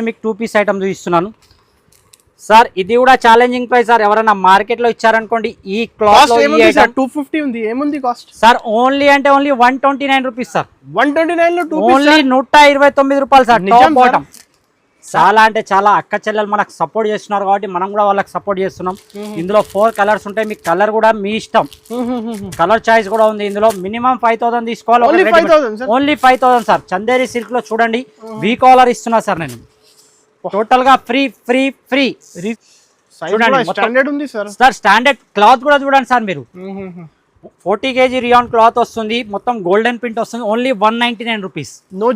మీకు 2 piece item చూపిస్తున్నాను sir. ఇది కూడా ఛాలెంజింగ్ ప్రైస్ సార్. ఎవరైనా మార్కెట్ లో ఇచ్చారనుకోండి ఈ క్లాత్ లో ఈ ఐటమ్ 250 ఉంది. ఏముంది కాస్ట్ సార్? ఓన్లీ అంటే ఓన్లీ 129 రూపీస్ సార్. 129 లో 2 పీస్ ఓన్లీ 129 రూపాయలు సార్. టాప్ బాటమ్ చాలా అంటే చాలా అక్క చెల్లెలు మనకు సపోర్ట్ చేస్తున్నారు కాబట్టి మనం కూడా వాళ్ళకి సపోర్ట్ చేస్తున్నాం. ఇందులో 4 కలర్స్ ఉంటాయి. మీకు కలర్ కూడా మీ ఇష్టం, కలర్ చాయిస్ కూడా ఉంది. ఇందులో మినిమం 5000 తీసుకోవాలి. Only 5000 sir. చందేరి సిల్క్ లో చూడండి వీ కాలర్ ఇస్తున్నా సార్. నేను టోటల్ గా ఫ్రీ ఫ్రీ ఫ్రీ చూడండి సార్. స్టాండర్డ్ క్లాత్ కూడా చూడండి సార్. మీరు 40 kg రియాన్ క్లాత్ వస్తుంది. మొత్తం గోల్డెన్ ప్రింట్ వస్తుంది. Only 199 rupees. No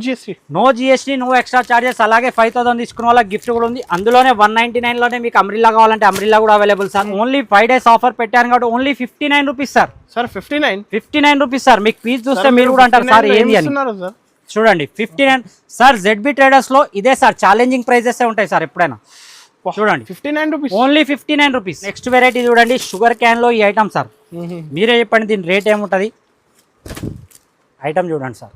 GST no extra charges. అలాగే 5000 తీసుకున్న వాళ్ళకి గిఫ్ట్ కూడా ఉంది. అందులోనే 199 లోనే మీకు అంబ్రిల్లా కావాలంటే అంబ్రిల్లా కూడా available sir. Only 5 days offer పెట్టాను కాబట్టి only 59 rupees sir. 59 rupees sir. మీకు పీస్ చూస్తే మీరు కూడా అంటారు సార్ ఏంది అని. చూడండి 59 సార్. ZB ట్రేడర్స్ లో ఇదే సార్ ఛాలెంజింగ్ ప్రైజెస్ ఉంటాయి సార్ ఎప్పుడైనా. చూడండి 59 rupees. Only 59 rupees. Next variety చూడండి షుగర్ క్యాన్ లో ఈ ఐటమ్ సార్. మీరే చెప్పండి దీని రేట్ ఏముంటది. ఐటమ్ చూడండి సార్.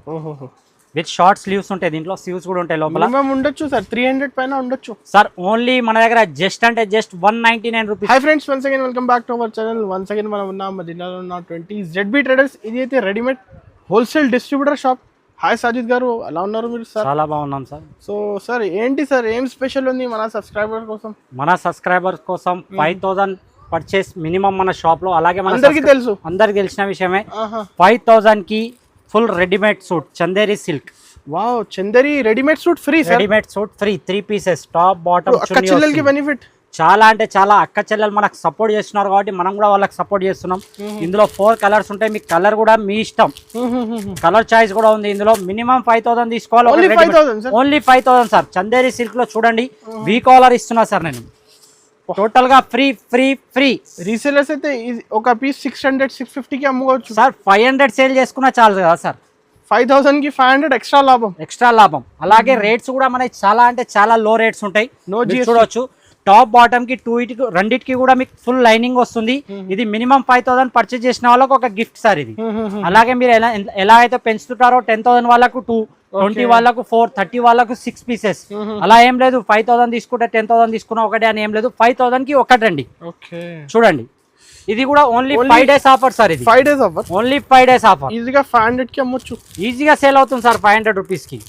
విత్ షార్ట్ స్లీవ్స్ ఉంటాయి. దీంట్లో స్లీవ్స్ కూడా ఉంటాయి లోపల. ఉండొచ్చు సార్ 300 పైన ఉండొచ్చు సార్. ఓన్లీ మన దగ్గర జస్ట్ అంటే just 199 rupees. Hi friends, once again welcome back to our channel. Once again మనం ఉన్నాం మదీనాలో ఉన్న 20 ZB ట్రేడర్స్. ఇది అయితే readymade wholesale distributor shop. Hi Sajid గారు, ఎలా ఉన్నారు మీరు సార్? చాలా బాగున్నాం సార్. సో సార్ ఏంటి సార్ ఏం స్పెషల్ ఉంది మన సబ్స్క్రైబర్ కోసం? మన సబ్స్క్రైబర్స్ కోసం 5000 పర్చేస్ మినిమం మన షాప్ లో. అలాగే మన అందరికి తెలిసిన విషయమే 5000 కి full readymade suit Chanderi silk. Wow, Chanderi readymade suit free sir. Readymade suit free 3 pieces top bottom. అక్క చెల్లెలకి బెనిఫిట్. చాలా అంటే చాలా అక్క చెల్లెలు మనకు సపోర్ట్ చేస్తున్నారు కాబట్టి మనం కూడా వాళ్ళకి సపోర్ట్ చేస్తున్నాం. ఇందులో 4 కలర్స్ ఉంటాయి. మీకు కలర్ కూడా మీ ఇష్టం, కలర్ చాయిస్ కూడా ఉంది. ఇందులో మినిమం 5000 తీసుకోవాలి. Only 5000 sir. చందేరి సిల్క్ లో చూడండి వీ కాలర్ ఇస్తున్నా సార్. నేను టోటల్ గా ఫ్రీ ఫ్రీ ఫ్రీ. రీసేలర్స్ అయితే ఒక పీస్ 600-650 కి అమ్ముకోవచ్చు సార్. 500 సేల్ చేసుకున్నా చాలు కదా సార్. 5000 కి 500 ఎక్స్ట్రా లాభం. అలాగే రేట్స్ కూడా మనకి చాలా అంటే చాలా లో రేట్స్ ఉంటాయి. చూడవచ్చు టాప్ బాటమ్ కి రెండింటికి కూడా మీకు ఫుల్ లైనింగ్ వస్తుంది. ఇది మినిమం 5000 పర్చేజ్ చేసిన వాళ్ళకు ఒక గిఫ్ట్ సార్ ఇది. అలాగే మీరు ఎలా అయితే పెంచుతుంటారో 10,000 వాళ్ళకు 2, 20 వాళ్ళకు 4, 30 వాళ్ళకు 6 పీసెస్. అలా ఏం లేదు. 5000 తీసుకుంటే 10,000 తీసుకున్నా ఒకటే అని ఏం లేదు. 5000 కి ఒకటండి. చూడండి ఇది కూడా ఓన్లీ 5 days ఆఫర్ సార్. ఇది 5 days offer. Only 5 days offer. ఈజీగా 500 కి అమ్మొచ్చు. ఈజీగా సేల్ అవుతుంది సార్ 500 రూపీస్ కి.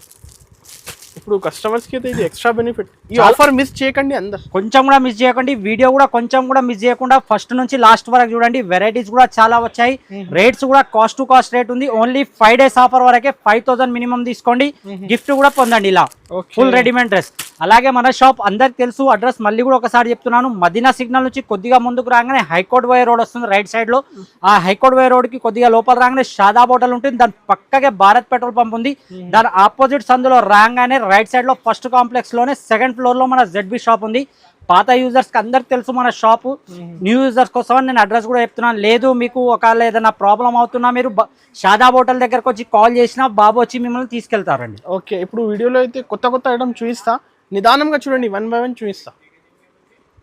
ఇప్పుడు కస్టమర్స్ కి అయితే ఇది ఎక్స్ట్రా బెనిఫిట్. ఈ ఆఫర్ మిస్ చేయకండి. అందరు కొంచెం కూడా మిస్ చేయకండి. వీడియో కూడా కొంచెం కూడా మిస్ చేయకుండా ఫస్ట్ నుంచి లాస్ట్ వరకు చూడండి. వెరైటీస్ కూడా చాలా వచ్చాయి. రేట్స్ కూడా కాస్ట్ టు కాస్ట్ రేట్ ఉంది. ఓన్లీ 5 days ఆఫర్ వరకే 5000 మినిమం తీసుకోండి. గిఫ్ట్ కూడా పొందండి ఇలా ఫుల్ రెడీమేడ్ డ్రెస్. అలాగే మన షాప్ అందరికి తెలుసు. అడ్రస్ మళ్ళీ కూడా ఒకసారి చెప్తున్నాను. మదీనా సిగ్నల్ నుంచి కొద్దిగా ముందుకు రాగానే హైకోర్ట్ వే రోడ్ వస్తుంది రైట్ సైడ్ లో. ఆ హైకోర్ట్ వే రోడ్ కి కొద్దిగా లోపల రాగానే షాదాబ్ హోటల్ ఉంటుంది. దాని పక్కకే భారత్ పెట్రోల్ పంప్ ఉంది. దాని ఆపోజిట్ సందులో రాగానే రైట్ సైడ్ లో ఫస్ట్ కాంప్లెక్స్ లోనే 2nd ఫ్లోర్ లో మన ZB షాప్ ఉంది. పాత యూజర్స్ కి అందరికి తెలుసు మన షాపు. న్యూ యూజర్స్ కోసం నేను అడ్రస్ కూడా చెప్తున్నాను. లేదు మీకు ఒకవేళ ఏదైనా ప్రాబ్లం అవుతున్నా మీరు షాదాబ్ హోటల్ దగ్గరకు వచ్చి కాల్ చేసినా బాబు వచ్చి మిమ్మల్ని తీసుకెళ్తారండి. ఓకే, ఇప్పుడు వీడియోలో అయితే కొత్త ఐటమ్ చూపిస్తా. నిదానంగా చూడండి, 1 by 1 చూపిస్తా.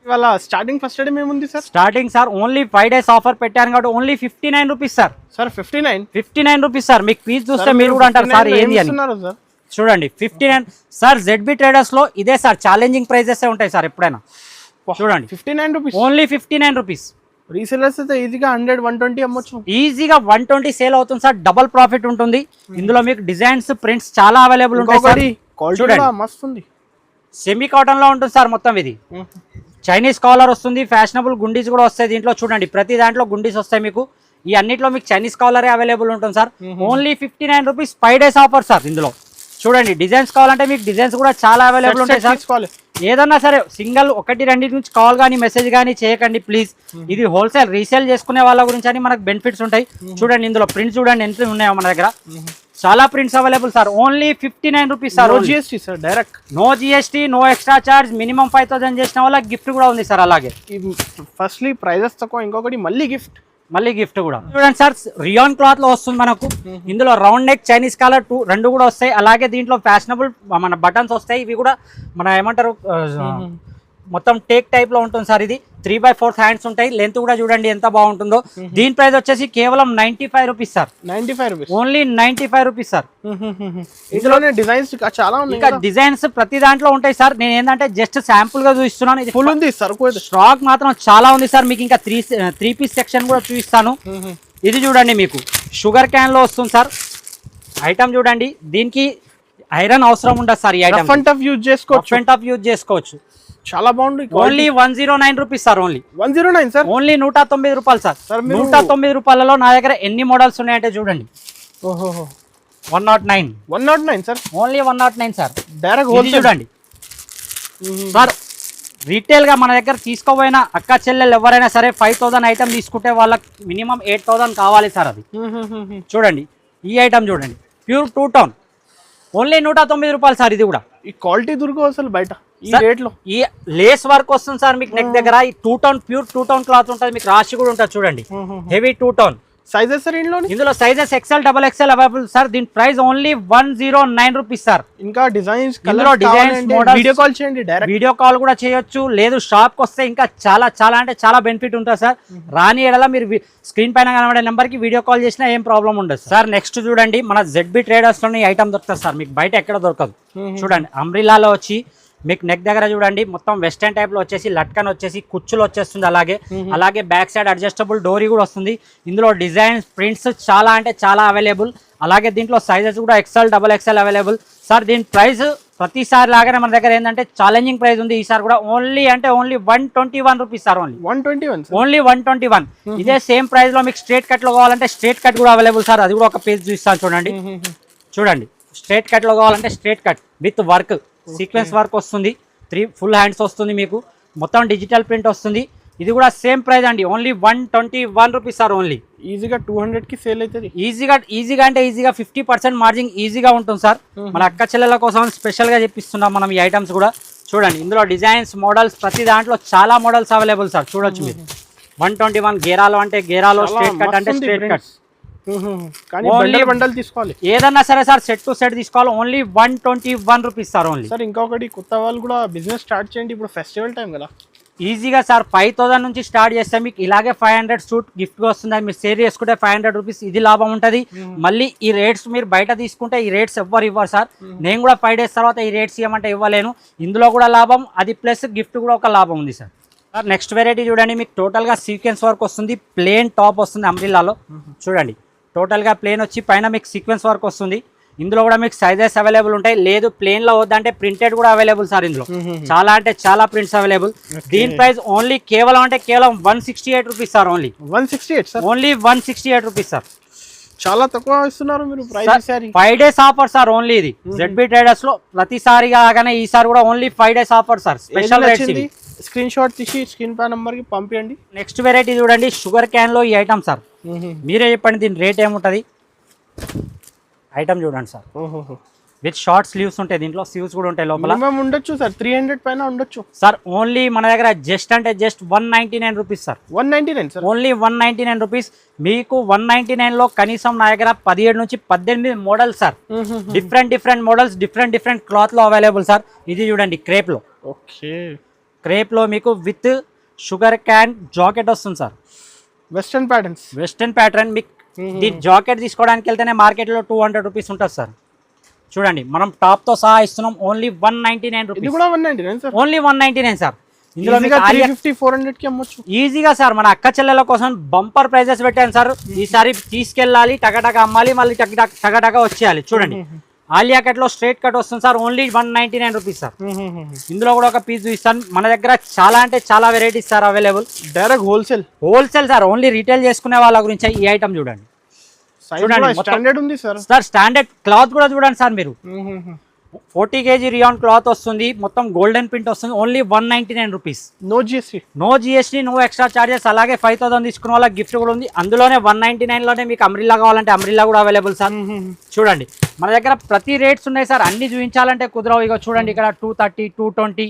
ఇవాళ స్టార్టింగ్ ఫస్ట్ ఐటమ్ ఏముంది sir? Starting sir only 5 days offer పెట్టాను కాబట్టి only 59 rupees sir. 59 rupees sir. మీకు పీస్ చూస్తే మీరు కూడా అంటారు సార్ ఏంది అని. చూడండి 59 సార్. ZB ట్రేడర్స్ లో ఇదే సార్ ఛాలెంజింగ్ ప్రైజెస్ ఉంటాయి సార్ ఎప్పుడైనా. చూడండి 59 రూపీస్. Only 59 rupees. రీసేలర్స్ అయితే ఈజీగా 100-120 అమ్మొచ్చు. ఈజీగా 120 సేల్ అవుతుంది సార్. డబుల్ ప్రాఫిట్ ఉంటుంది. ఇందులో మీకు డిజైన్స్ ప్రింట్స్ చాలా అవైలబుల్ ఉంటాయి సార్. చూడండి మస్తు ఉంది. సెమీ కాటన్ లో ఉంటుంది సార్ మొత్తం. ఇది చైనీస్ కాలర్ వస్తుంది. ఫ్యాషనబుల్ గుండీస్ కూడా వస్తాయి దీంట్లో. చూడండి ప్రతి దాంట్లో గుండీస్ వస్తాయి మీకు. ఈ అన్నిట్లో మీకు చైనీస్ కాలరే అవైలబుల్ ఉంటుంది sir. Only 59 rupees. 5 days offer sir. ఇందులో చూడండి డిజైన్స్ కావాలంటే మీకు డిజైన్స్ కూడా చాలా అవైలబుల్ ఉంటాయి సార్. ఏదన్నా సరే సింగిల్ 1-2 నుంచి కాల్ కానీ మెసేజ్ కానీ చేయకండి ప్లీజ్. ఇది హోల్సేల్ రీసేల్ చేసుకునే వాళ్ళ గురించి అని మనకు బెనిఫిట్స్ ఉంటాయి. చూడండి ఇందులో ప్రింట్స్ చూడండి ఎంత ఉన్నాయో మన దగ్గర. చాలా prints available sir. Only 59 rupees sir. GST sir. Direct no GST, no extra charge. Minimum 5000 చేసిన వాళ్ళ గిఫ్ట్ కూడా ఉంది సార్. అలాగే ఫస్ట్లీ ప్రైజెస్ తక్కువ, ఇంకొకటి మళ్ళీ గిఫ్ట్ కూడా. చూడండి సార్ రియాన్ క్లాత్ లో వస్తుంది మనకు. ఇందులో రౌండ్ నెక్ చైనీస్ కాలర్ 2 కూడా వస్తాయి. అలాగే దీంట్లో ఫ్యాషనబుల్ మన బటన్స్ వస్తాయి. ఇవి కూడా మన ఏమంటారు మొత్తం టేక్ టైప్ లో ఉంటుంది సార్. ఇది 3/4 హ్యాండ్స్ ఉంటాయి. లెంత్ కూడా చూడండి ఎంత బాగుంటుందో. దీని ప్రైస్ వచ్చేసి కేవలం 95 rupees sir. 95 rupees, only 95 rupees sir. ఇందులోనే డిజైన్స్ చాలా ఉన్నాయి. ఇంకా డిజైన్స్ ప్రతి దాంట్లో ఉంటాయి సార్. నేను ఏంటంటే జస్ట్ శాంపుల్ గా చూపిస్తున్నాను. ఇది ఫుల్ ఉంది సరుకు, స్టాక్ మాత్రం చాలా ఉంది సార్. మీకు ఇంకా త్రీ పీస్ సెక్షన్ కూడా చూపిస్తాను. ఇది చూడండి మీకు షుగర్ క్యాన్ లో వస్తుంది సార్ ఐటమ్. చూడండి దీనికి ఐరన్ అవసరం ఉండదు సార్. ఈ ఐటమ్ యూజ్ చేసుకోవచ్చు. చాలా బాగుంది. Only 109 rupees sir. Only 109 sir. Only 109 రూపాయలు సార్. 109 రూపాయలలో నా దగ్గర ఎన్ని మోడల్స్ ఉన్నాయంటే చూడండి. 109 సార్. Only 109 sir. డైరెక్ట్ చూడండి సార్. రీటైల్ గా మన దగ్గర తీసుకోపోయిన అక్క చెల్లెలు ఎవరైనా సరే 5000 ఐటమ్ తీసుకుంటే వాళ్ళకి మినిమం 8000 కావాలి సార్. అది చూడండి. ఈ ఐటమ్ చూడండి, ప్యూర్ 2 టోన్, ఓన్లీ 109 రూపాయలు సార్. ఇది కూడా ఈ క్వాలిటీ దొరకవు అసలు బయట ఈ రేట్ లో. ఈ లేస్ వర్క్ వస్తుంది సార్ మీకు నెక్ దగ్గర. ఈ 2 టోన్ ప్యూర్ 2 టోన్ క్లాత్ ఉంటుంది. మీకు రాశి కూడా ఉంటుంది చూడండి. Heavy 2 tone. సైజెస్ సార్ ఇందులో sizes XL, XXL available sir. దీని ప్రైస్ ఓన్లీ 109 రూపీస్ సార్. ఇంకా డిజైన్స్ వీడియో కాల్ చేయండి, వీడియో కాల్ కూడా చేయొచ్చు. లేదు షాప్ కి వస్తే ఇంకా చాలా అంటే చాలా బెనిఫిట్ ఉంటుంది సార్. రాని ఎడల మీరు స్క్రీన్ పైన కనబడే నెంబర్ కి వీడియో కాల్ చేసినా ఏం ప్రాబ్లం ఉండదు సార్. నెక్స్ట్ చూడండి, మన ZB ట్రేడర్స్ లోనే ఐటమ్ దొరుకుతుంది సార్. మీకు బయట ఎక్కడ దొరకదు. చూడండి అంబ్రిల్లాలో వచ్చి మీకు నెక్ దగ్గర చూడండి మొత్తం వెస్టర్న్ టైప్ లో వచ్చేసి లట్కన్ వచ్చేసి కుచ్చులు వచ్చేస్తుంది. అలాగే బ్యాక్ సైడ్ అడ్జస్టబుల్ డోరీ కూడా వస్తుంది. ఇందులో డిజైన్స్ ప్రింట్స్ చాలా అంటే చాలా అవైలబుల్. అలాగే దీంట్లో సైజెస్ కూడా XL, XXL అవైలబుల్ సార్. దీని ప్రైస్ ప్రతిసారి లాగానే మన దగ్గర ఏంటంటే ఛాలెంజింగ్ ప్రైస్ ఉంది. ఈసారి కూడా ఓన్లీ 121 రూపీస్ సార్. ఓన్లీ 121. ఇదే సేమ్ ప్రైస్ లో మీకు స్ట్రేట్ కట్ లో కావాలంటే స్ట్రేట్ కట్ కూడా అవైలబుల్ సార్. అది కూడా ఒక పేజ్ చూస్తాను చూడండి. స్ట్రేట్ కట్ లో కావాలంటే straight cut with work, sequence work వస్తుంది. 3 ఫుల్ హ్యాండ్స్ వస్తుంది మీకు. మొత్తం డిజిటల్ ప్రింట్ వస్తుంది. ఇది కూడా సేమ్ ప్రైస్ అండి. Only 121 rupees sir. ఓన్లీ ఈజీగా 200 కి సేల్ అవుతుంది. ఈజీగా అంటే ఈజీగా 50% మార్జిన్ ఈజీగా ఉంటుంది సార్. మన అక్క చెల్లెల కోసం స్పెషల్ గా చెప్పిస్తున్నాం మనం ఈ ఐటమ్స్ కూడా. చూడండి ఇందులో డిజైన్స్, మోడల్స్ ప్రతి దాంట్లో చాలా మోడల్స్ అవైలబుల్ సార్. చూడొచ్చు మీరు. 121 గేరాలో అంటే గేరాలో, స్ట్రేట్ కట్ అంటే స్ట్రేట్ కట్. బండల్ తీసుకోవాలి ఏదన్నా సరే సార్. సెట్ టు సెట్ తీసుకోవాలి. Only 121 rupees sir. Only sir. ఇంకొకటి కొత్త వాళ్ళు కూడా బిజినెస్ స్టార్ట్ చేయండి. ఇప్పుడు ఫెస్టివల్ టైం కదా. ఈజీగా సార్ 5000 నుంచి స్టార్ట్ చేస్తే మీకు ఇలాగే 500 సూట్ గిఫ్ట్ వస్తుంది. మీరు సేల్ చేసుకుంటే 500 రూపీస్ ఇది లాభం ఉంటుంది. మళ్ళీ ఈ రేట్స్ మీరు బయట తీసుకుంటే ఈ రేట్స్ ఎవ్వరు ఇవ్వరు సార్. నేను కూడా 5 డేస్ తర్వాత ఈ రేట్స్ ఇవ్వమంటే ఇవ్వలేను. ఇందులో కూడా లాభం అది, ప్లస్ గిఫ్ట్ కూడా ఒక లాభం ఉంది సార్. నెక్స్ట్ వెరైటీ చూడండి, మీకు టోటల్గా సీక్వెన్స్ వర్క్ వస్తుంది. ప్లేన్ టాప్ వస్తుంది అంబ్రిల్లాలో. చూడండి టోటల్గా ప్లేన్ వచ్చి పైన మీకు సీక్వెన్స్ వర్క్ వస్తుంది. ఇందులో కూడా మీకు సైజెస్ అవైలబుల్ ఉంటాయి. లేదు ప్లేన్ లో వద్దంటే ప్రింటెడ్ కూడా అవైలబుల్ సార్. ఇందులో చాలా అంటే చాలా ప్రింట్స్ అవైలబుల్. దీని ప్రైస్ ఓన్లీ కేవలం 168 rupees sir. Only 168 rupees sir. చాలా తక్కువ ఇస్తున్నారు మీరు price. 5 days offer sir. Only ఇది ZB ట్రేడర్స్ లో ప్రతిసారి కాగానే ఈసారి కూడా only 5 days offer sir. Special rates. Screen shot తీసి స్క్రీన్ పై నంబర్ కి పంపించండి. నెక్స్ట్ వెరైటీ చూడండి, షుగర్ క్యాన్ లో ఈ ఐటమ్ సార్. మీరే చెప్పండి దీని రేట్ ఏముంటది. ఐటమ్ చూడండి సార్. విత్ షార్ట్ స్లీవ్స్ ఉంటాయి. దీంట్లో స్లీవ్స్ కూడా ఉంటాయి లోపల. ఉండొచ్చు సార్ 300 పైన ఉండొచ్చు సార్. ఓన్లీ మన దగ్గర just 199 rupees sir. 199 sir. Only 199 rupees. మీకు 199 లో కనీసం నా దగ్గర 17 నుంచి 18 models sir. Different models, different cloth లో అవైలబుల్ సార్. ఇది చూడండి క్రేప్ లో. క్రేప్ లో మీకు విత్ షుగర్ క్యాన్ జాకెట్ వస్తుంది సార్. Western pattern. మీకు దీని జాకెట్ తీసుకోవడానికి వెళ్తేనే మార్కెట్ లో 200 రూపీస్ ఉంటుంది సార్. చూడండి మనం టాప్ తో సహా ఇస్తున్నాం. Only 199 rupees. Only 199 sir. ఇందులో 350-400 కి అమ్మొచ్చు ఈజీగా సార్. మన అక్క చెల్లెల కోసం బంపర్ ప్రైజెస్ పెట్టాను సార్. ఈసారి తీసుకెళ్ళాలి, టకటక అమ్మాలి, మళ్ళీ టకటక వచ్చేయాలి. చూడండి ఆలియా కట్ లో స్ట్రేట్ కట్ వస్తుంది సార్. Only 199 rupees sir. ఇందులో కూడా ఒక పీస్ చూపిస్తాను. మన దగ్గర చాలా అంటే చాలా varieties sir available. Direct wholesale sir. Only retail చేసుకునే వాళ్ళ గురించి ఈ ఐటమ్ చూడండి. స్టాండర్డ్ ఉంది సార్. స్టాండర్డ్ క్లాత్ కూడా చూడండి సార్. మీరు 40 kg రియాన్ క్లాత్ వస్తుంది. మొత్తం గోల్డెన్ ప్రింట్ వస్తుంది. Only 199 rupees. No GST, no extra charges. అలాగే 5000 తీసుకున్న వాళ్ళకి గిఫ్ట్ కూడా ఉంది. అందులోనే 199 లోనే మీకు అంబ్రిల్లా కావాలంటే అంబ్రిల్లా కూడా అవైలబుల్ సార్. చూడండి మన దగ్గర ప్రతి రేట్స్ ఉన్నాయి సార్. అన్ని చూపించాలంటే కుదరవు. ఇక చూడండి ఇక్కడ 230, 220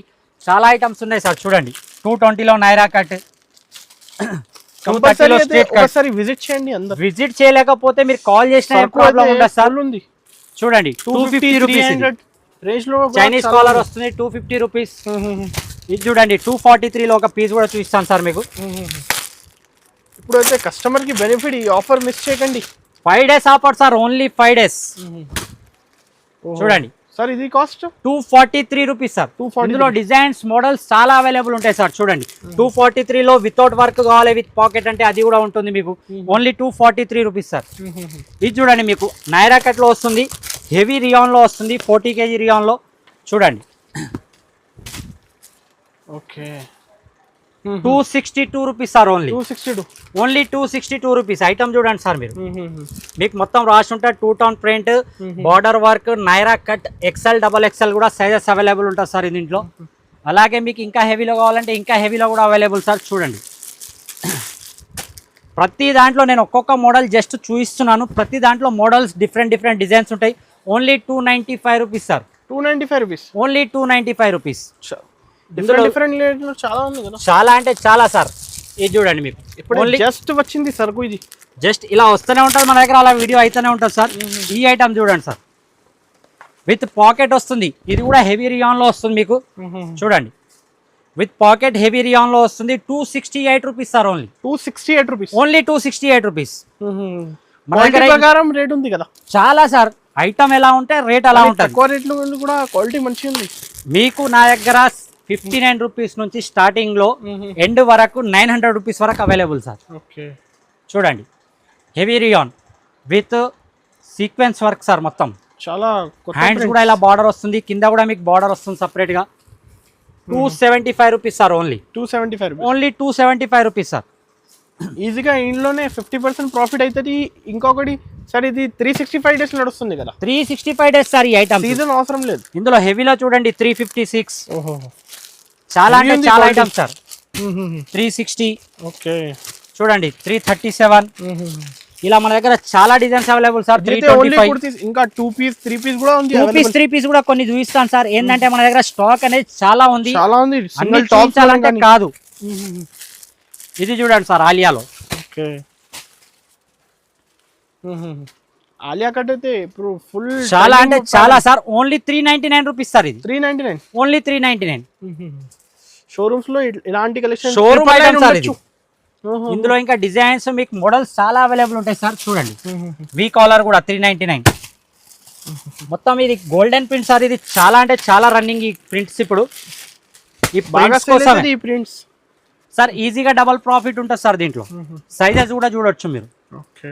చాలా ఐటమ్స్ ఉన్నాయి సార్. చూడండి 220లో నైరా కట్, 230లో స్ట్రేట్ కట్. విజిట్ చేయలేకపోతే మీరు కాల్ చేసిన ప్రాబ్లం ఉండదు సార్. చూడండి 250 రూపీస్. చైనీస్ కాలర్ వస్తుంది 250 రూపీస్. ఇది చూడండి 243లో ఒక పీస్ కూడా చూపిస్తాను సార్ మీకు. ఇప్పుడు అయితే కస్టమర్ కి బెనిఫిట్, ఈ ఆఫర్ మిస్ చేయకండి. 5 days offer sir, only 5 days. చూడండి సార్ ఇది కాస్ట్ 243 రూపీస్ సార్. ఇందులో డిజైన్స్ మోడల్స్ చాలా అవైలబుల్ ఉంటాయి సార్. చూడండి 243లో వితౌట్ వర్క్ కావాలి విత్ పాకెట్ అంటే అది కూడా ఉంటుంది మీకు. Only 243 rupees sir. ఇది చూడండి మీకు నైరా కట్లో వస్తుంది, హెవీ రియాన్లో వస్తుంది, 40 kg రియాన్లో. చూడండి okay 262 rupees sir. Only 262, only 262 rupees. Item చూడండి సార్ మీరు, మీకు మొత్తం రాసి ఉంటుంది 2 tone print, border work, Naira cut, XL double XL కూడా సైజెస్ అవైలబుల్ ఉంటుంది సార్ దీంట్లో. అలాగే మీకు ఇంకా హెవీలో కావాలంటే ఇంకా హెవీలో కూడా అవైలబుల్ సార్. చూడండి ప్రతి దాంట్లో నేను ఒక్కొక్క మోడల్ జస్ట్ చూపిస్తున్నాను. ప్రతి దాంట్లో మోడల్స్ డిఫరెంట్ డిజైన్స్ ఉంటాయి. Only 295 rupees sir. 295 rupees, only 295 rupees. Different చాలా ఉంది కదా, చాలా అంటే చాలా సార్. ఇది చూడండి మీకు ఇప్పుడు జస్ట్ వచ్చింది సరుకు, ఇది జస్ట్ ఇలా వస్తూనే ఉంటుంది మన దగ్గర, అలా వీడియో అయితేనే ఉంటుంది సార్. ఈ ఐటమ్ చూడండి సార్, విత్ పాకెట్ వస్తుంది. ఇది కూడా హెవీ రియాన్లో వస్తుంది మీకు. చూడండి విత్ పాకెట్ హెవీ రియాన్లో వస్తుంది. 268 rupees sir. Only 268 rupees, only 268 rupees. మన దగ్గర ప్రకారం రేట్ ఉంది కదా చాలా సార్. ఐటమ్ ఎలా ఉంటే రేట్ అలా ఉంటుంది. తక్కువ రేట్లు కూడా క్వాలిటీ మంచిగా ఉంది. మీకు నా దగ్గర 59 రూపీస్ నుంచి స్టార్టింగ్ లో ఎండ్ వరకు 900 రూపీస్ వరకు అవైలబుల్ సార్. ఓకే చూడండి heavy rayon with sequence work sir. మొత్తం చాలా హ్యాండ్స్ కూడా ఇలా బార్డర్ వస్తుంది, కింద కూడా మీకు బార్డర్ వస్తుంది సపరేట్ గా. 275 rupees sir. Only 275 rupees, only 275 rupees sir. ఈజీగా ఇంట్లోనే 50% ప్రాఫిట్ అవుతుంది. ఇంకొకటి సార్ ఇది 365 డేస్ నడుస్తుంది కదా. 365 డేస్ సార్ ఈ ఐటమ్, సీజన్ అవసరం లేదు. ఇందులో హెవీలో చూడండి 356. చాలా అంటే చాలా ఐటమ్ సార్. 360, ఓకే చూడండి 337. ఇలా మన దగ్గర చాలా డిజైన్స్ అవైలబుల్ సార్. 325, ఇంకా 2 పీస్ 3 పీస్ కూడా ఉంది. 2 పీస్ 3 పీస్ కూడా కొన్ని చూపిస్తాను సార్. ఏంటంటే మన దగ్గర స్టాక్ అనేది చాలా ఉంది, అన్ని చూపించాలంటే కాదు. ఇది చూడండి సార్ ఆలియాలో. ఓకే ఆలియా కట్ అయితే ఇప్పుడు ఫుల్ చాలా అంటే చాలా సార్. Only 399 rupees sir. ఇది 399, ఓన్లీ 399. షోరూమ్స్ లో ఇలాంటి కలెక్షన్ షోరూమ్ ఐటమ్ సార్ ఇది. ఇందులో ఇంకా డిజైన్స్ మీకు మోడల్స్ చాలా అవైలబుల్ ఉంటాయి సార్. చూడండి వీ కాలర్ కూడా 399. మొత్తం ఇది గోల్డెన్ ప్రింట్ సార్. ఇది చాలా అంటే చాలా రన్నింగ్ ఈ ప్రింట్స్. ఇప్పుడు ఈ ప్రింట్స్ కోసం ఈ ప్రింట్స్ సార్ ఈజీగా డబల్ ప్రాఫిట్ ఉంటుంది సార్ దీంట్లో. సైజెస్ కూడా చూడొచ్చు మీరు. Okay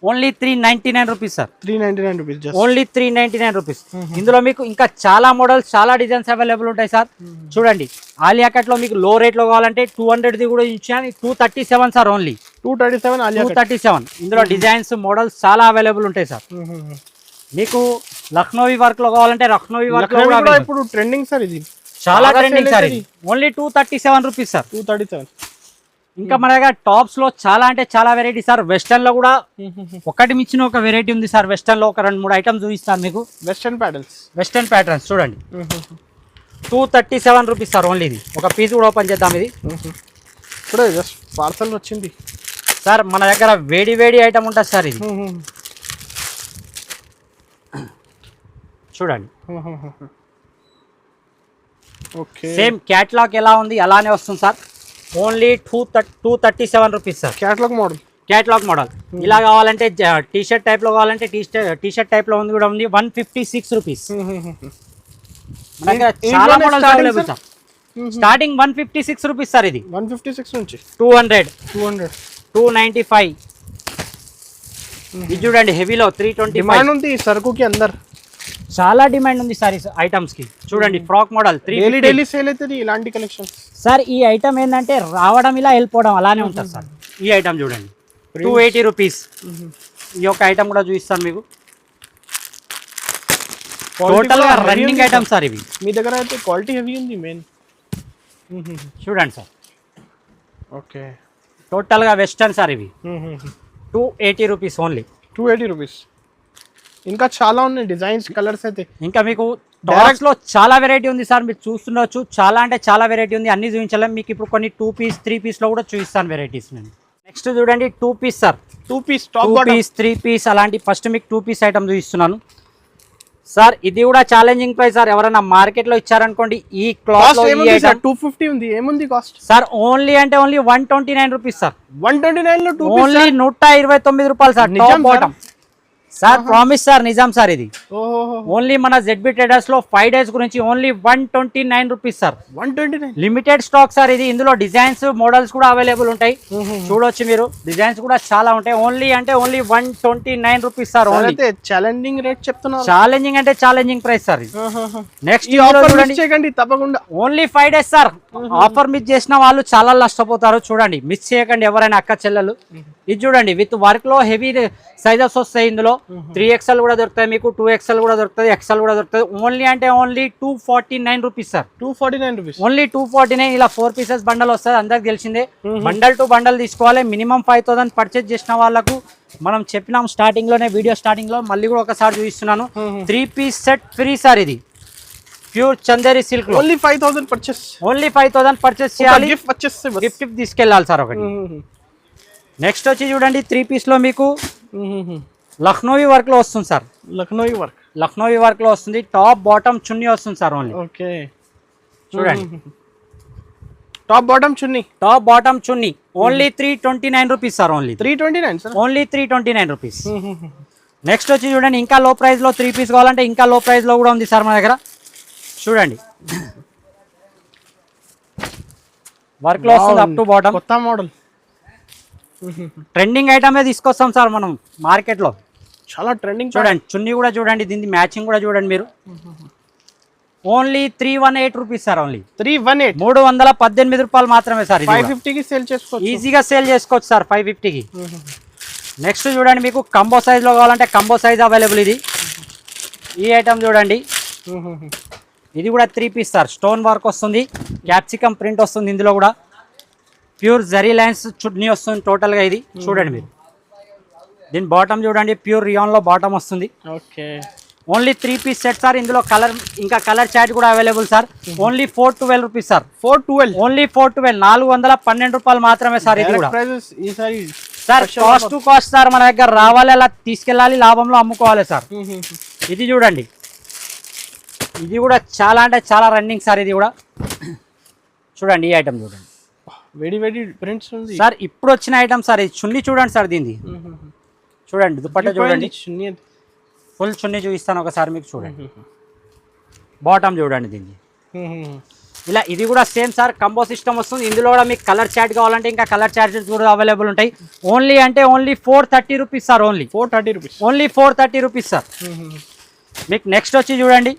only 399 rupees sir. 399 rupees, only 399 rupees. ఇందులో మీకు ఇంకా చాలా మోడల్స్ చాలా డిజైన్స్ అవైలబుల్ ఉంటాయి సార్. చూడండి ఆలియా కట్ లో మీకు లో రేట్ లో కావాలంటే 200 కూడా ఇచ్చాను. 237 సార్. Only 237 Alia cut, 237. ఇందులో డిజైన్స్ మోడల్స్ చాలా అవైలబుల్ ఉంటాయి సార్. మీకు లక్నోవి వర్క్ లో కావాలంటే లక్నోవి వర్క్ లో కూడా ఇప్పుడు ట్రెండింగ్ సార్. ఇది చాలా ట్రెండింగ్ సార్. ఇది ఓన్లీ 237 రూపీస్ సార్. 237. ఇంకా మన దగ్గర టాప్స్ లో చాలా అంటే చాలా వెరైటీ సార్. వెస్టర్న్ లో కూడా ఒకటి మించిన ఒక వెరైటీ ఉంది సార్. వెస్టర్న్ లో ఒక 2-3 ఐటమ్స్ చూపిస్తాను మీకు. వెస్టర్న్ ప్యాటర్న్స్ చూడండి 237 రూపీస్ సార్. ఓన్లీ ఇది ఒక పీస్ కూడా ఓపెన్ చేద్దాం. ఇది ఇప్పుడు జస్ట్ పార్సల్ వచ్చింది సార్. మన దగ్గర వేడి ఐటమ్ ఉంటుంది సార్. ఇది చూడండి ఓకే సేమ్ క్యాట్లాగ్ ఎలా ఉంది అలానే వస్తుంది sir. Only 237 rupees sir. Catalogue model ఇలా కావాలంటే టీ షర్ట్ టైప్ లో కావాలంటే టీ షర్ట్ టైప్ లో ఉంది కూడా ఉంది. 156 రూపీస్. మన దగ్గర చాలా models available sir. Starting 156 rupees sir. ఇది 156 నుంచి 200, 295. ఇది చూడండి హెవీలో 325. డిమాండ్ ఉంది సరుకుకి అందరు, చాలా డిమాండ్ ఉంది సార్ ఈ ఐటమ్స్ కి. చూడండి ఫ్రాక్ మోడల్ డైలీ సేల్ అవుతుంది ఇలాంటి కలెక్షన్ సార్. ఈ ఐటమ్ ఏంటంటే రావడం ఇలా వెళ్ళిపోవడం అలానే ఉంటుంది సార్. ఈ ఐటమ్ చూడండి 280 రూపీస్. ఈ యొక్క ఐటమ్ కూడా చూపిస్తాను మీకు. టోటల్ గా రన్నింగ్ ఐటమ్ సార్ ఇవి. మీ దగ్గర అయితే క్వాలిటీ హెవీ ఉంది మెయిన్. చూడండి సార్. ఓకే టోటల్ గా వెస్టర్న్ సార్ ఇవి. 280 రూపీస్ ఓన్లీ. 280 రూపీస్. ఇంకా చాలా ఉన్నాయి డిజైన్స్, కలర్స్ అయితే. ఇంకా మీకు టాప్స్ లో చాలా వెరైటీ ఉంది సార్. మీరు చూస్తుండొచ్చు. చాలా అంటే చాలా వెరైటీ ఉంది. అన్ని చూపించలేం మీకు. ఇప్పుడు కొన్ని 2 పీస్ 3 పీస్ లో కూడా చూపిస్తాను వెరైటీస్ నేను. నెక్స్ట్ చూడండి 2 పీస్ సార్. 2 పీస్ 3 పీస్ అలాంటి. ఫస్ట్ మీకు 2 పీస్ ఐటమ్ చూపిస్తున్నాను. సార్ ఇది కూడా ఛాలెంజింగ్ ప్రైస్ సార్. ఎవరైనా మార్కెట్ లో ఇచ్చారనుకోండి ఈ క్లాత్ 250 ఉంది. ఏముంది కాస్ట్ సార్? ఓన్లీ అంటే ఓన్లీ 129 రూపీస్ సార్. 129 లో 2 ఓన్లీ 129 రూపాయలు sir. Top bottom sir, promise sir, Nizam sir. ఇది ఓన్లీ మన ZB ట్రేడర్స్ లో 5 డేస్ గురించి only 129 rupees sir. 129 limited stock sir ఇది. ఇందులో డిజైన్స్ మోడల్స్ కూడా అవైలబుల్ ఉంటాయి, చూడొచ్చు మీరు. డిజైన్స్ కూడా చాలా ఉంటాయి. ఓన్లీ అంటే only 129 rupees sir. Only challenging rate చెప్తున్నారు. ఛాలెంజింగ్ అంటే ఛాలెంజింగ్ ప్రైస్ సార్. నెక్స్ట్ చూడండి తప్పకుండా. Only 5 days sir. Offer miss చేసిన వాళ్ళు చాలా నష్టపోతారు. చూడండి, మిస్ చేయకండి ఎవరైనా అక్క చెల్లెలు. ఇది చూడండి, విత్ వర్క్ లో హెవీ సైజెస్ వస్తాయి. ఇందులో 3XL కూడా దొరుకుతాయి మీకు, 2XL కూడా దొరుకుతుంది, XL కూడా దొరుకుతుంది. ఓన్లీ అంటే only 249 rupees sir. 249 rupees only 249. ఇలా 4 పీసెస్ బండల్ వస్తుంది, అందరికి తెలిసిందే. బండల్ టు బండల్ తీసుకోవాలి. మినిమం 5000 పర్చేజ్ చేసిన వాళ్ళకు మనం చెప్పినాం స్టార్టింగ్ లోనే, వీడియో స్టార్టింగ్ లో. మళ్ళీ కూడా ఒకసారి చూపిస్తున్నాను. 3 పీస్ సెట్ ఫ్రీ సార్. ఇది ప్యూర్ చందేరి సిల్క్ లో ఓన్లీ 5000 పర్చేస్. ఓన్లీ 5000 పర్చేస్ చేయాలి. గిఫ్ట్ తీసుకెళ్ళాలి సార్ ఒకటి. నెక్స్ట్ వచ్చి చూడండి, 3 పీస్ లో మీకు లక్నోవి వర్క్ లో వస్తుంది సార్. లక్నోవి వర్క్ లో వస్తుంది. టాప్ బాటమ్ చున్నీ వస్తుంది సార్. ఓన్లీ ఓకే, చూడండి, top bottom chunni only 329 rupees sir. Only 329 sir. Only 329 rupees. Next వచ్చి చూడండి, ఇంకా లో ప్రైస్ లో 3 పీస్ కావాలంటే ఇంకా లో ప్రైస్ లో కూడా ఉంది సార్ మన దగ్గర. చూడండి, వర్క్ లో వస్తుంది అప్ టు బాటమ్. కొత్త మోడల్, ట్రెండింగ్ ఐటమే తీసుకొస్తాం సార్ మనం మార్కెట్ లో. చాలా ట్రెండింగ్. చూడండి, చున్నీ కూడా చూడండి, దీని మ్యాచింగ్ కూడా చూడండి మీరు. Only 318 rupees sir. ఓన్లీ 318 రూపాయలు మాత్రమే సార్. 550 కి సేల్ చేసుకోవచ్చు, ఈజీగా సేల్ చేసుకోవచ్చు సార్ 550 కి. నెక్స్ట్ చూడండి, మీకు కంబో సైజ్ లో కావాలంటే కంబో సైజ్ అవైలబుల్. ఇది ఈ ఐటమ్ చూడండి, ఇది కూడా 3 పీస్ సార్. స్టోన్ వర్క్ వస్తుంది, క్యాప్సికమ్ ప్రింట్ వస్తుంది. ఇందులో కూడా ప్యూర్ జరీ లైన్స్ చున్నీ వస్తుంది టోటల్ గా. ఇది చూడండి మీరు, దీని బాటమ్ చూడండి, ప్యూర్ రియాన్ లో బాటమ్ వస్తుంది. Okay, only 3 piece set sir. ఇందులో కలర్ ఇంకా కలర్ చార్ట్ కూడా available sir. Only 412 rupees sir. 412 only 412, 412 రూపాయలు మాత్రమే సార్. ఇది కూడా sir cost to cost sir. మన దగ్గర రావాలి, అలా తీసుకెళ్ళాలి, లాభంలో అమ్ముకోవాలి సార్. ఇది చూడండి, ఇది కూడా చాలా అంటే చాలా రన్నింగ్ సార్. ఇది కూడా చూడండి, ఈ ఐటమ్ చూడండి, వేడి ప్రింట్స్ ఉంది సార్. ఇప్పుడు వచ్చిన ఐటమ్ సార్. ఇది చున్నీ చూడండి సార్. దీన్ని చూడండి, దుపట్టా చూడండి, ఫుల్ చున్నీ చూపిస్తాను ఒకసారి మీకు. చూడండి, బాటమ్ చూడండి దీన్ని. ఇలా ఇది కూడా సేమ్ సార్, కంబో సిస్టమ్ వస్తుంది. ఇందులో కూడా మీకు కలర్ చార్ట్ కావాలంటే ఇంకా కలర్ చార్జెస్ కూడా అవైలబుల్ ఉంటాయి. ఓన్లీ అంటే only 430 rupees sir. Only 430 rupees. Only 430 rupees sir. మీకు నెక్స్ట్ వచ్చి చూడండి,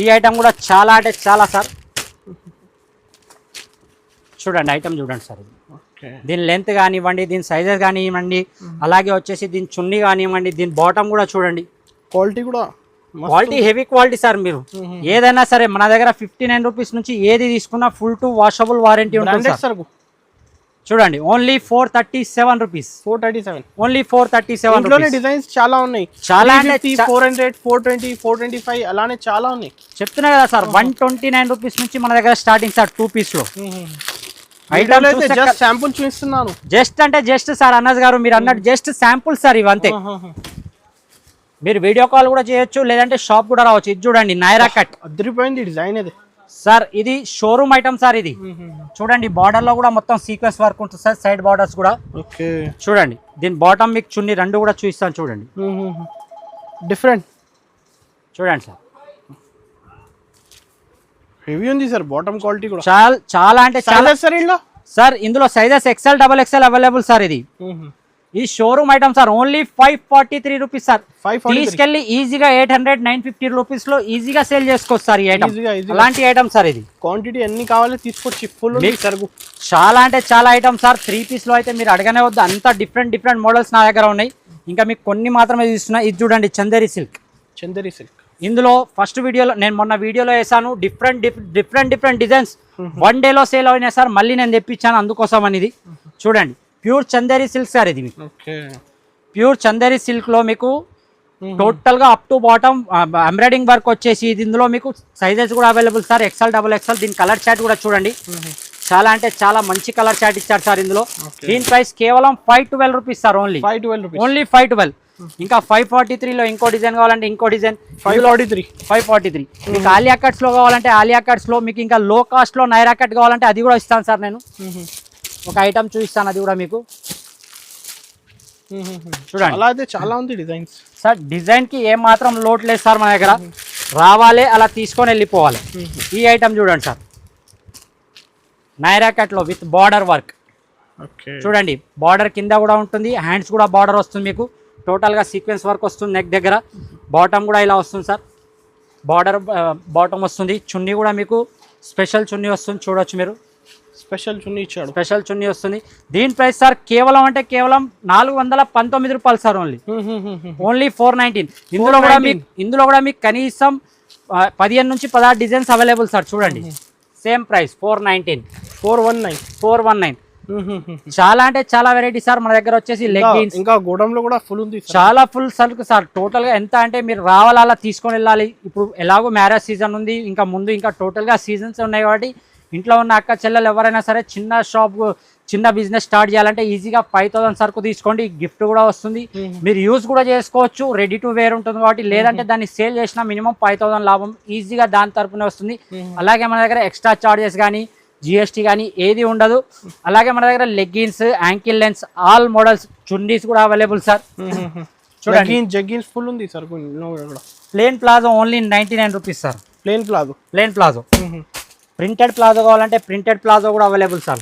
ఈ ఐటమ్ కూడా చాలా అంటే చాలా సార్. చూడండి, ఐటమ్ చూడండి సార్. దీని లెంత్ కానివ్వండి, దీని సైజెస్ కానివ్వండి, అలాగే వచ్చేసి దీని చున్నీ కానివ్వండి, దీని బాటమ్ కూడా చూడండి. Quality heavy quality sir. మీరు ఏదైనా సరే మన దగ్గర 59 రూపీస్ నుంచి ఏది తీసుకున్నా ఫుల్ టు వాషబుల్ వారంటీ ఉంటుంది సార్. చూడండి, only 437 rupees. 437, only 437 rupees. Designs చాలా ఉన్నాయి, చాలా అంటే 400, 420, 425 అలానే చాలా ఉన్నాయి. చెప్తున్నా కదా సార్, 129 రూపీస్ నుంచి మన దగ్గర స్టార్టింగ్ సార్ 2 పీస్ లో. జస్ట్ శాంపుల్ చూపిస్తున్నాను. జస్ట్ అంటే జస్ట్ సార్ అన్నజ్ గారు మీరు అన్నట్టు జస్ట్ శాంపుల్ సార్ ఇవంతే. మీరు వీడియో కాల్ కూడా చేయొచ్చు, లేదంటే షాప్ కూడా రావచ్చు. ఇది చూడండి, నైరా కట్ అదిరిపోయింది డిజైన్ ఇది సార్. ఇది షోరూమ్ ఐటమ్ సార్. ఇది చూడండి, బార్డర్ లో కూడా మొత్తం సీక్వెన్స్ వర్క్ ఉంటుంది సార్, సైడ్ బార్డర్స్ కూడా. చూడండి, దీని బాటమ్ మీకు చున్నీ రెండు కూడా చూపిస్తాను. చూడండి, డిఫరెంట్ చూడండి సార్. హెవీ ఉంది సార్, బాటమ్ క్వాలిటీ కూడా చాలా అంటే చాలా సార్. ఇందులో sizes XL, XXL available sir. ఇది ఈ showroom item sir. Only 543 rupees sir. తీసుకెళ్లి ఈజీగా 800, 950 రూపీస్ లో ఈజీగా సేల్ చేసుకోవచ్చు సార్. ఈ ఐటమ్ అలాంటి ఐటమ్ సార్. ఇది క్వాంటిటీ ఎన్ని కావాలో తీసుకొచ్చి ఫుల్ చాలా అంటే చాలా ఐటమ్ సార్. 3 పీస్ లో అయితే మీరు అడగనే వద్దు, అంతా డిఫరెంట్ మోడల్స్ నా దగ్గర ఉన్నాయి. ఇంకా మీకు కొన్ని మాత్రమే చూస్తున్నా. ఇది చూడండి, చందేరి సిల్క్. ఇందులో ఫస్ట్ వీడియోలో నేను మొన్న వీడియోలో వేసాను. డిఫరెంట్ డిజైన్స్ 1 డేలో సేల్ అయినాయి సార్. మళ్ళీ నేను తెప్పించాను అందుకోసం అనేది. చూడండి, ప్యూర్ చందేరి సిల్క్ సార్. ఇది మీకు ప్యూర్ చందేరి సిల్క్ లో మీకు టోటల్ గా up to bottom embroidering work వచ్చేసి. ఇందులో మీకు సైజెస్ కూడా అవైలబుల్ సార్, XL, XXL. దీని కలర్ చార్ట్ కూడా చూడండి, చాలా అంటే చాలా మంచి కలర్ చార్ట్ ఇచ్చారు సార్ ఇందులో. దీని ప్రైస్ కేవలం 512 రూపీస్ సార్. ఓన్లీ 512. ఇంకా 543 లో ఇంకో డిజైన్ కావాలంటే ఇంకో డిజైన్ 543 మీకు ఆలియా కట్స్ లో కావాలంటే ఆలియా కట్స్ లో, మీకు ఇంకా లో కాస్ట్ లో నైరా కట్ కావాలంటే అది కూడా ఇస్తాను సార్ నేను. ఒక ఐటమ్ చూపిస్తాను అది కూడా మీకు చూడండి. అలా అయితే చాలా ఉంది డిజైన్స్ సార్. డిజైన్ కి ఏం మాత్రం లోటు లేదు సార్ మన దగ్గర, రావాలి అలా తీసుకొని వెళ్ళిపోవాలి. ఈ ఐటమ్ చూడండి సార్, నైరా కట్ లో విత్ బార్డర్ వర్క్ చూడండి. బార్డర్ కింద కూడా ఉంటుంది, హ్యాండ్స్ కూడా బార్డర్ వస్తుంది మీకు. టోటల్గా సీక్వెన్స్ వర్క్ వస్తుంది నెక్ దగ్గర. బాటమ్ కూడా ఇలా వస్తుంది సార్, బార్డర్ బాటమ్ వస్తుంది. చున్నీ కూడా మీకు స్పెషల్ చున్నీ వస్తుంది, చూడొచ్చు మీరు. స్పెషల్ చున్నీ ఇచ్చాడు, స్పెషల్ చున్నీ వస్తుంది. దీని ప్రైస్ సార్ కేవలం అంటే కేవలం 419 రూపాయలు సార్. ఓన్లీ 419. ఇందులో కూడా మీకు కనీసం 15 నుంచి 16 డిజైన్స్ అవైలబుల్ సార్. చూడండి సేమ్ ప్రైస్ 419. చాలా అంటే చాలా వెరైటీ సార్ మన దగ్గర వచ్చేసి. లెగ్గిన్స్ ఇంకా గోడంలో కూడా ఫుల్ ఉంది, చాలా ఫుల్ సరుకు సార్. టోటల్ గా ఎంత అంటే మీరు రావాలా అలా తీసుకొని వెళ్ళాలి. ఇప్పుడు ఎలాగో మ్యారేజ్ సీజన్ ఉంది, ఇంకా ముందు ఇంకా టోటల్ గా సీజన్స్ ఉన్నాయి కాబట్టి ఇంట్లో ఉన్న అక్క చెల్లెలు ఎవరైనా సరే చిన్న షాప్ చిన్న బిజినెస్ స్టార్ట్ చేయాలంటే ఈజీగా 5000 సరుకు తీసుకోండి. గిఫ్ట్ కూడా వస్తుంది, మీరు యూజ్ కూడా చేసుకోవచ్చు. రెడీ టు వేర్ ఉంటుంది కాబట్టి, లేదంటే దాన్ని సేల్ చేసినా మినిమం 5000 లాభం ఈజీగా దాని తరపునే వస్తుంది. అలాగే మన దగ్గర ఎక్స్ట్రా చార్జెస్ కానీ జిఎస్టీ కానీ ఏది ఉండదు. అలాగే మన దగ్గర leggings, ankle length, all models, chunnis కూడా అవైలబుల్ సార్. చూడండి జగ్గిన్స్ ఫుల్ ఉంది sir. Plain palazzo only 99 rupees sir. Plain palazzo. Printed palazzo కావాలంటే ప్రింటెడ్ ప్లాజో కూడా అవైలబుల్ సార్.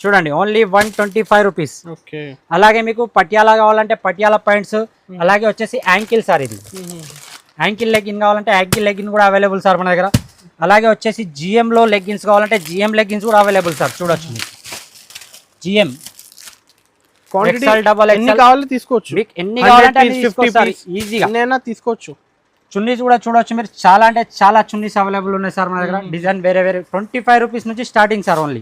చూడండి ఓన్లీ 125 రూపీస్. అలాగే మీకు పటియాలా కావాలంటే పటియాలా పాయింట్స్, అలాగే వచ్చేసి యాంకిల్ సార్. ఇది యాంకిల్ లెగ్గిన్ కావాలంటే యాంకిల్ లెగ్గిన్ కూడా అవైలబుల్ సార్ మన దగ్గర. అలాగే వచ్చేసి జిఎంలో లెగ్గిన్స్ కావాలంటే జిఎం లెగ్గిన్స్ కూడా అవైలబుల్ సార్. చూడొచ్చు జిఎం ఎన్ని కావాలి తీసుకోవచ్చు, మీకు ఎన్ని కావాలంటే ఈజీగా తీసుకోవచ్చు. చున్నీస్ కూడా చూడొచ్చు మీరు. చాలా అంటే చాలా చున్నీస్ అవైలబుల్ ఉన్నాయి సార్ మన దగ్గర. డిజైన్ వేరే 25 రూపీస్ నుంచి స్టార్టింగ్ సార్. ఓన్లీ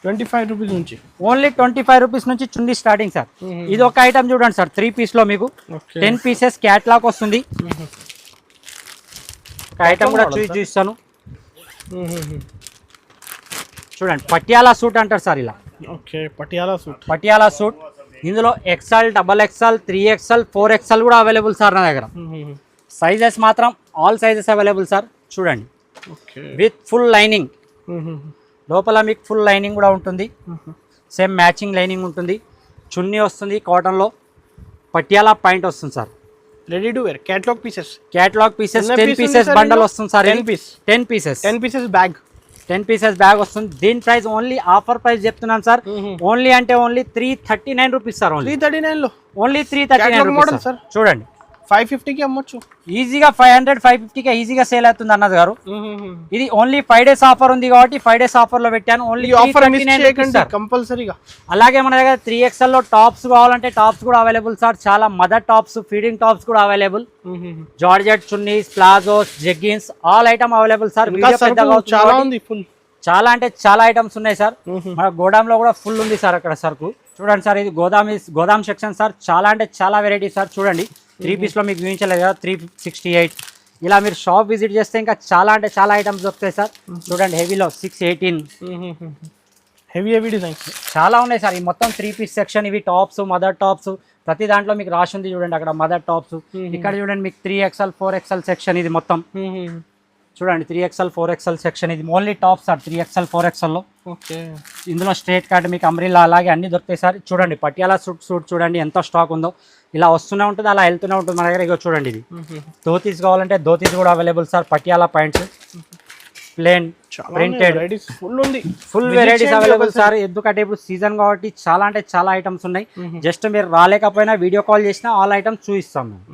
25 రూపీస్ నుంచి, ఓన్లీ 25 రూపీస్ నుంచి చున్నీ స్టార్టింగ్ సార్. ఇది ఒక ఐటమ్ చూడండి సార్, 3 పీస్ లో మీకు 10 పీసెస్ క్యాట్లాగ్ వస్తుంది. ఒక ఐటమ్ కూడా చూపిస్తాను చూడండి. పటియాలా సూట్ అంటారు సార్ ఇలా. పటియాలా సూట్. ఇందులో XL, XXL, 3XL, 4XL కూడా అవైలబుల్ సార్ నా దగ్గర. సైజెస్ మాత్రం ఆల్ సైజెస్ అవైలబుల్ సార్. చూడండి విత్ ఫుల్ లైనింగ్. లోపల మీకు ఫుల్ లైనింగ్ కూడా ఉంటుంది, సేమ్ మ్యాచింగ్ లైనింగ్ ఉంటుంది. చున్నీ వస్తుంది కాటన్లో, పటియాలా పాయింట్ వస్తుంది sir. Ready to wear catalogue pieces 10 pieces bundle వస్తుంది సార్. 10 పీసెస్ బ్యాగ్ వస్తుంది. దీని ప్రైస్ ఓన్లీ ఆఫర్ ప్రైస్ చెప్తున్నాను సార్. ఓన్లీ అంటే only 339 rupees sir. Only 339 rupees sir. చూడండి 550కి అమ్మొచ్చు ఈజీగా. 500-550కి ఈజీగా సేల్ అవుతుంది అన్నది గారు. ఇది ఓన్లీ 5 డేస్ ఆఫర్ ఉంది కాబట్టి 5 డేస్ ఆఫర్ లో పెట్టాను. ఓన్లీ కంపల్సరీగా. అలాగే మన దగ్గర 3XL లో టాప్స్ కావాలంటే టాప్స్ కూడా అవైలబుల్ సార్. చాలా మదర్ టాప్స్, ఫీడింగ్ టాప్స్ కూడా available. Georgette chunnis, palazzos, jeggings all item available sir. చాలా అంటే చాలా ఐటమ్స్ ఉన్నాయి సార్. మన గోడామ్ లో కూడా ఫుల్ ఉంది సార్ అక్కడ సరుకు. చూడండి సార్, ఇది గోదాం సెక్షన్ సార్. చాలా అంటే చాలా వెరైటీ సార్. చూడండి 3 పీస్ లో మీకు చూపించలేదు కదా, 368. ఇలా మీరు షాప్ విజిట్ చేస్తే ఇంకా చాలా అంటే చాలా ఐటమ్స్ దొరుకుతాయి సార్. చూడండి హెవీలో 618 హెవీ డిజైన్స్ చాలా ఉన్నాయి సార్. ఈ మొత్తం 3 పీస్ సెక్షన్. ఇవి టాప్స్, మదర్ టాప్స్, ప్రతి దాంట్లో మీకు రాసి ఉంది చూడండి అక్కడ మదర్ టాప్స్. ఇక్కడ చూడండి మీకు 3XL, 4XL సెక్షన్. ఇది మొత్తం చూడండి 3XL, 4XL సెక్షన్. ఇది only tops sir 3XL, 4XL లో. ఇందులో స్ట్రేట్ కట్ మీకు అంబ్రిల్లా అలాగే అన్ని దొరుకుతాయి సార్. చూడండి పటియాలా సూట్ చూడండి ఎంత స్టాక్ ఉందో. ఇలా వస్తూనే ఉంటుంది, అలా వెళ్తూనే ఉంటుంది మన దగ్గర. ఇగో చూడండి ఇది ధోతీస్ కావాలంటే ధోతీస్ కూడా available sir. Patiala pants, plain, printed, full varieties available sir. ఎందుకంటే ఇప్పుడు సీజన్ కాబట్టి చాలా అంటే చాలా ఐటమ్స్ ఉన్నాయి. జస్ట్ మీరు రాలేకపోయినా వీడియో కాల్ చేసినా ఆల్ ఐటమ్స్ చూపిస్తాం మేము.